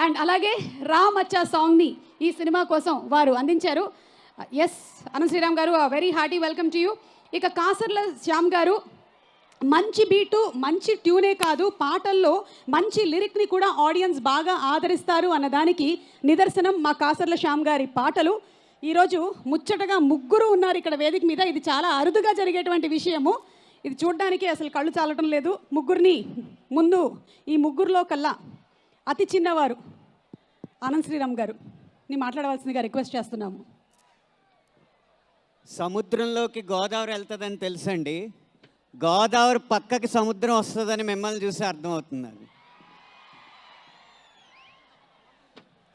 And అలాగే రామ్ అచ్చా సాంగ్ని ఈ సినిమా కోసం వారు అందించారు. ఎస్ అనంత్ శ్రీరామ్ గారు, very hearty welcome to you. ఇక కాసర్ల శ్యామ్ గారు మంచి బీటు మంచి ట్యూనే కాదు, పాటల్లో మంచి లిరిక్ని కూడా ఆడియన్స్ బాగా ఆదరిస్తారు అన్నదానికి నిదర్శనం మా కాసర్ల శ్యామ్ గారి పాటలు. ఈరోజు ముచ్చటగా ముగ్గురు ఉన్నారు ఇక్కడ వేదిక మీద. ఇది చాలా అరుదుగా జరిగేటువంటి విషయము. ఇది చూడడానికి అసలు కళ్ళు చాలటం లేదు. ముగ్గురిని ముందు ఈ ముగ్గురులో కల్లా అతి చిన్నవారు అనంత్ శ్రీరామ్ గారు ని మాట్లాడవలసిందిగా రిక్వెస్ట్ చేస్తున్నాము. సముద్రంలోకి గోదావరి వెళ్తుందని తెలుసండి, గోదావరి పక్కకి సముద్రం వస్తుందని మిమ్మల్ని చూసి అర్థమవుతుంది. అది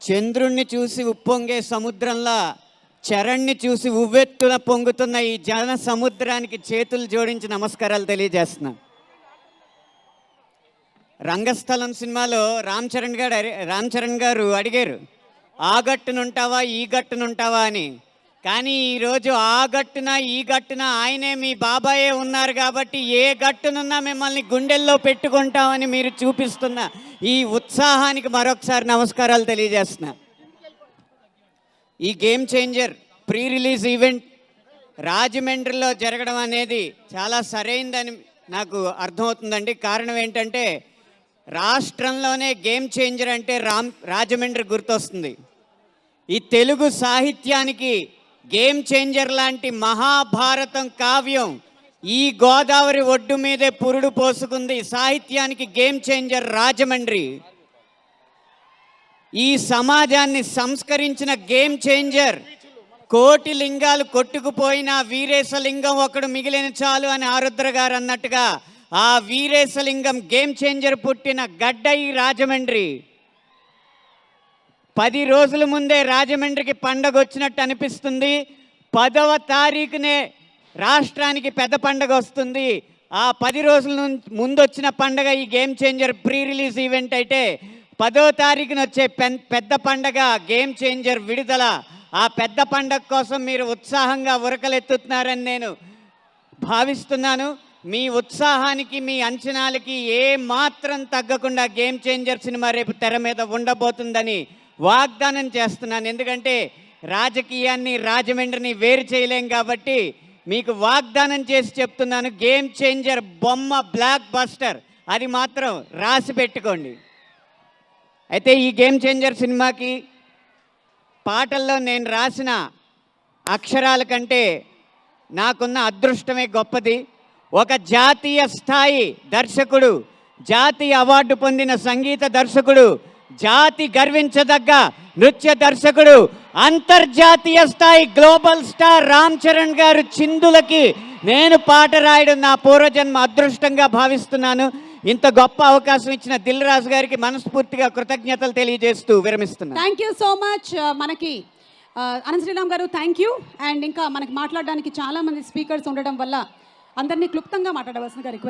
చంద్రుణ్ణి చూసి ఉప్పొంగే సముద్రంలా చరణ్ని చూసి ఉవ్వెత్తున పొంగుతున్న ఈ జన సముద్రానికి చేతులు జోడించి నమస్కారాలు తెలియజేస్తున్నాను. రంగస్థలం సినిమాలో రామ్ చరణ్ గారు అడిగారు, ఆ గట్టునుంటావా ఈ గట్టునుంటావా అని. కానీ ఈరోజు ఆ గట్టున ఈ గట్టున ఆయనే మీ బాబాయే ఉన్నారు కాబట్టి ఏ గట్టునున్నా మిమ్మల్ని గుండెల్లో పెట్టుకుంటామని మీరు చూపిస్తున్న ఈ ఉత్సాహానికి మరొకసారి నమస్కారాలు తెలియజేస్తున్నా. ఈ game changer pre release event రాజమండ్రిలో జరగడం అనేది చాలా సరైందని నాకు అర్థమవుతుందండి. కారణం ఏంటంటే రాష్ట్రంలోనే గేమ్ చేంజర్ అంటే రాజమండ్రి గుర్తొస్తుంది. ఈ తెలుగు సాహిత్యానికి గేమ్ చేంజర్ లాంటి మహాభారతం కావ్యం ఈ గోదావరి ఒడ్డు మీదే పురుడు పోసుకుంది. సాహిత్యానికి గేమ్ చేంజర్ రాజమండ్రి. ఈ సమాజాన్ని సంస్కరించిన గేమ్ చేంజర్. కోటి లింగాలు కొట్టుకుపోయిన వీరేశలింగం ఒకడు మిగిలిన చాలు అని ఆరుద్ర గారు అన్నట్టుగా ఆ వీరేశలింగం గేమ్ చేంజర్ పుట్టిన గడ్డ ఈ రాజమండ్రి. 10 రోజుల ముందే రాజమండ్రికి పండగ వచ్చినట్టు అనిపిస్తుంది. 10వ తారీఖునే రాష్ట్రానికి పెద్ద పండగ వస్తుంది. ఆ 10 రోజుల ముందు వచ్చిన పండగ ఈ game changer pre release event అయితే 10వ తారీఖున వచ్చే పెద్ద పండగ గేమ్ చేంజర్ విడుదల. ఆ పెద్ద పండగ కోసం మీరు ఉత్సాహంగా ఉరకలెత్తుతున్నారని నేను భావిస్తున్నాను. మీ ఉత్సాహానికి మీ అంచనాలకి ఏ మాత్రం తగ్గకుండా గేమ్ చేంజర్ సినిమా రేపు తెర మీద ఉండబోతుందని వాగ్దానం చేస్తున్నాను. ఎందుకంటే రాజకీయాన్ని రాజమండ్రిని వేరు చేయలేం కాబట్టి మీకు వాగ్దానం చేసి చెప్తున్నాను, గేమ్ చేంజర్ బొమ్మ బ్లాక్ బస్టర్, అది మాత్రం రాసి పెట్టుకోండి. అయితే ఈ గేమ్ చేంజర్ సినిమాకి పాటల్లో నేను రాసిన అక్షరాల కంటే నాకున్న అదృష్టమే గొప్పది. ఒక జాతీయ స్థాయి దర్శకుడు, జాతీయ అవార్డు పొందిన సంగీత దర్శకుడు, జాతి గర్వించదగ్గ నృత్య దర్శకుడు, అంతర్జాతీయ స్థాయి గ్లోబల్ స్టార్ రామ్ చరణ్ గారు చిందులకి నేను పాట రాయడం నా పూర్వజన్మ అదృష్టంగా భావిస్తున్నాను. ఇంత గొప్ప అవకాశం ఇచ్చిన దిల్ రాజు గారికి మనస్ఫూర్తిగా కృతజ్ఞతలు తెలియజేస్తూ విరమిస్తున్నాను. Thank you so much. మనకి అనంత్ శ్రీరామ్ గారు థ్యాంక్ యూ. అండ్ ఇంకా మనకి మాట్లాడడానికి చాలా మంది స్పీకర్స్ ఉండడం వల్ల అందరినీ క్లుప్తంగా మాట్లాడవలసిందిగా రిక్వెస్ట్